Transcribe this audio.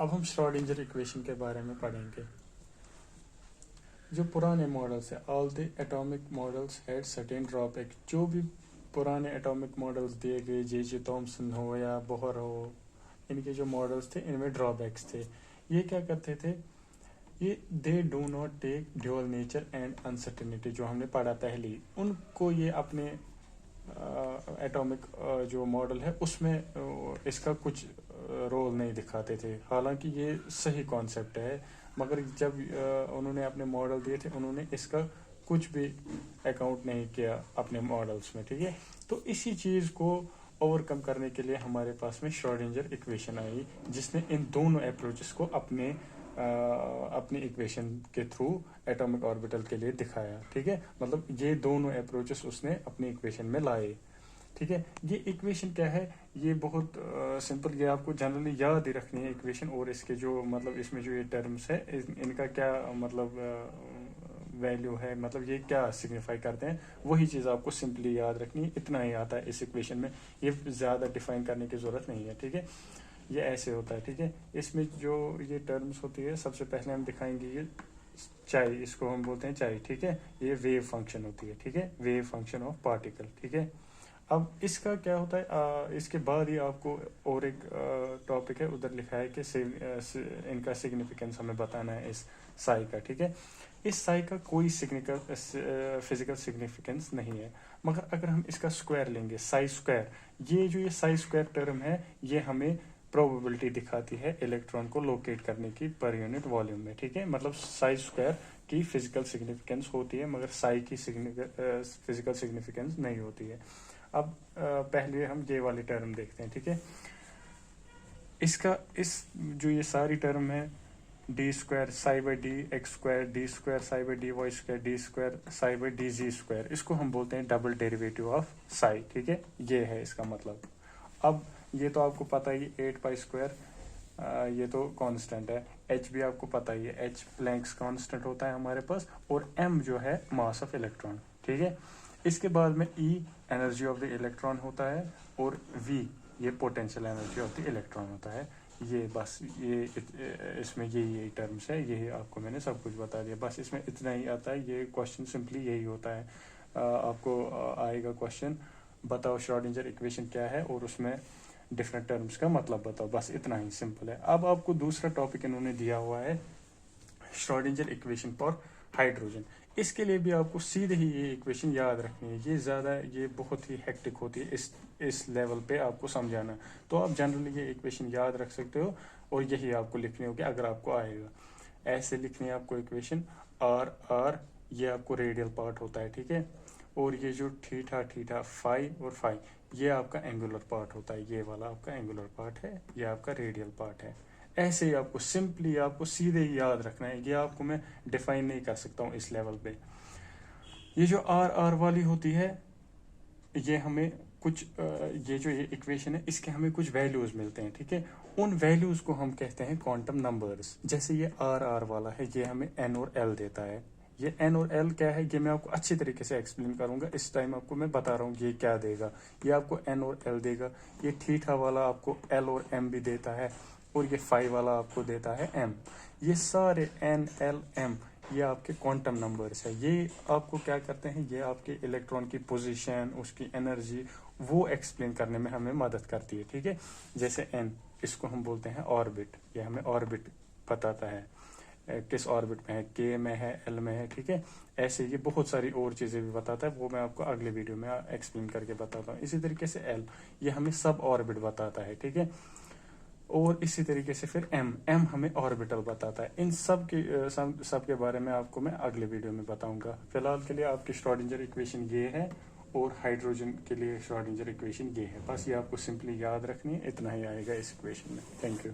अब हम Schrodinger equation के बारे में पढ़ेंगे। जो पुराने मॉडल्स है, all the atomic models had certain drawback. जो भी पुराने एटॉमिक मॉडल्स दिए गए, जे थॉमसन हो या बोहर हो, इनके जो मॉडल्स थे इनमें ड्रॉबैक्स थे। ये क्या करते थे, ये they do not take dual nature and uncertainty, जो हमने पढ़ा पहले ही, उनको ये अपने एटॉमिक जो मॉडल है उसमें इसका कुछ रोल नहीं दिखाते थे। हालांकि ये सही कॉन्सेप्ट है, मगर जब उन्होंने अपने मॉडल दिए थे उन्होंने इसका कुछ भी अकाउंट नहीं किया अपने मॉडल्स में। ठीक है, तो इसी चीज़ को ओवरकम करने के लिए हमारे पास में श्रोडिंगर इक्वेशन आई, जिसने इन दोनों अप्रोचेस को अपनी इक्वेशन के थ्रू एटॉमिक ऑर्बिटल के लिए दिखाया। ठीक है, मतलब ये दोनों अप्रोचेस उसने अपनी इक्वेशन में लाए। ठीक है, ये इक्वेशन क्या है, ये बहुत सिंपल, ये आपको जनरली याद ही रखनी है इक्वेशन, और इसके जो मतलब इसमें जो ये टर्म्स है इनका क्या मतलब वैल्यू है, मतलब ये क्या सिग्निफाई करते हैं, वही चीज़ आपको सिंपली याद रखनी है। इतना ही आता है इस इक्वेशन में, ये ज़्यादा डिफाइन करने की ज़रूरत नहीं है। ठीक है, ये ऐसे होता है। ठीक है, इसमें जो ये टर्म्स होती है, सबसे पहले हम दिखाएंगे ये चाई, इसको हम बोलते हैं चाई। ठीक है, ये वेव फंक्शन होती है। ठीक है, वेव फंक्शन ऑफ पार्टिकल। ठीक है, अब इसका क्या होता है, इसके बाद ही आपको और एक टॉपिक है उधर लिखा है कि इनका सिग्निफिकेंस हमें बताना है इस साई का। ठीक है, इस साई का कोई फिजिकल सिग्निफिकेंस नहीं है, मगर अगर हम इसका स्क्वायर लेंगे, साई स्क्वायर, ये साई स्क्वायर टर्म है, ये हमें प्रोबेबिलिटी दिखाती है इलेक्ट्रॉन को लोकेट करने की पर यूनिट वॉल्यूम में। ठीक है, मतलब साई स्क्वायर की फिजिकल सिग्निफिकेंस होती है, मगर साई की फिजिकल सिग्निफिकेंस नहीं होती है। अब पहले हम ये वाली टर्म देखते हैं। ठीक है, इसका जो ये सारी टर्म है, D square psi by D X square, D square psi by D Y square, D square psi by D Z square, इसको हम बोलते हैं डबल डेरिवेटिव ऑफ साई। ठीक है, ये है इसका मतलब। अब ये तो आपको पता ही, 8 पाई स्क्वायर, ये तो कांस्टेंट है। एच भी आपको पता ही है, एच प्लैंक्स कांस्टेंट होता है हमारे पास, और एम जो है मास ऑफ इलेक्ट्रॉन। ठीक है, इसके बाद में ई एनर्जी ऑफ द इलेक्ट्रॉन होता है, और वी ये potential energy of the electron होता है। ये बस ये इसमें यही टर्म्स है, यही आपको मैंने सब कुछ बता दिया, बस इसमें इतना ही आता है। ये क्वेश्चन सिंपली यही होता है, आपको आएगा क्वेश्चन, बताओ श्रोडिंगर इक्वेशन क्या है और उसमें डिफरेंट टर्म्स का मतलब बताओ, बस इतना ही सिंपल है। अब आपको दूसरा टॉपिक इन्होंने दिया हुआ है, श्रोडिंगर इक्वेशन फॉर हाइड्रोजन। इसके लिए भी आपको सीधे ही ये इक्वेशन याद रखनी है, ये बहुत ही हेक्टिक होती है इस लेवल पे आपको समझाना। तो आप जनरली ये इक्वेशन याद रख सकते हो, और यही आपको लिखनी होगी अगर आपको आएगा। ऐसे लिखनी है आपको इक्वेशन, आर आर ये आपको रेडियल पार्ट होता है। ठीक है, और ये जो थीटा थीटा फाई और फाई, ये आपका एंगुलर पार्ट होता है, ये वाला आपका एंगुलर पार्ट है, ये आपका रेडियल पार्ट है। ऐसे ही आपको सिंपली आपको सीधे ही याद रखना है, ये आपको मैं डिफाइन नहीं कर सकता हूँ इस लेवल पे। ये जो आर आर वाली होती है, ये हमें कुछ ये जो ये इक्वेशन है, इसके हमें कुछ वैल्यूज मिलते हैं। ठीक है, उन वैल्यूज को हम कहते हैं क्वांटम नंबर्स। जैसे ये आर आर वाला है, ये हमें एन और एल देता है। ये एन और एल क्या है, ये मैं आपको अच्छी तरीके से एक्सप्लेन करूंगा, इस टाइम आपको मैं बता रहा हूँ ये क्या देगा। ये आपको एन और एल देगा, ये थीटा वाला आपको एल और एम भी देता है, और ये फाई वाला आपको देता है एम। ये सारे एन एल एम ये आपके क्वांटम नंबर्स है। ये आपको क्या करते हैं, ये आपके इलेक्ट्रॉन की पोजीशन, उसकी एनर्जी, वो एक्सप्लेन करने में हमें मदद करती है। ठीक है, जैसे एन, इसको हम बोलते हैं ऑर्बिट, ये हमें ऑर्बिट बताता है, किस ऑर्बिट में है, के में है, एल में है। ठीक है, ऐसे ये बहुत सारी और चीज़ें भी बताता है, वो मैं आपको अगले वीडियो में एक्सप्लेन करके बताता हूँ। इसी तरीके से एल, ये हमें सब ऑर्बिट बताता है। ठीक है, और इसी तरीके से फिर एम हमें ऑर्बिटल बताता है। इन सब के बारे में आपको मैं अगले वीडियो में बताऊंगा। फिलहाल के लिए आपकी श्रोडिंगर इक्वेशन ये है, और हाइड्रोजन के लिए श्रोडिंगर इक्वेशन ये है। बस ये आपको सिंपली याद रखनी है, इतना ही आएगा इस इक्वेशन में। Thank you.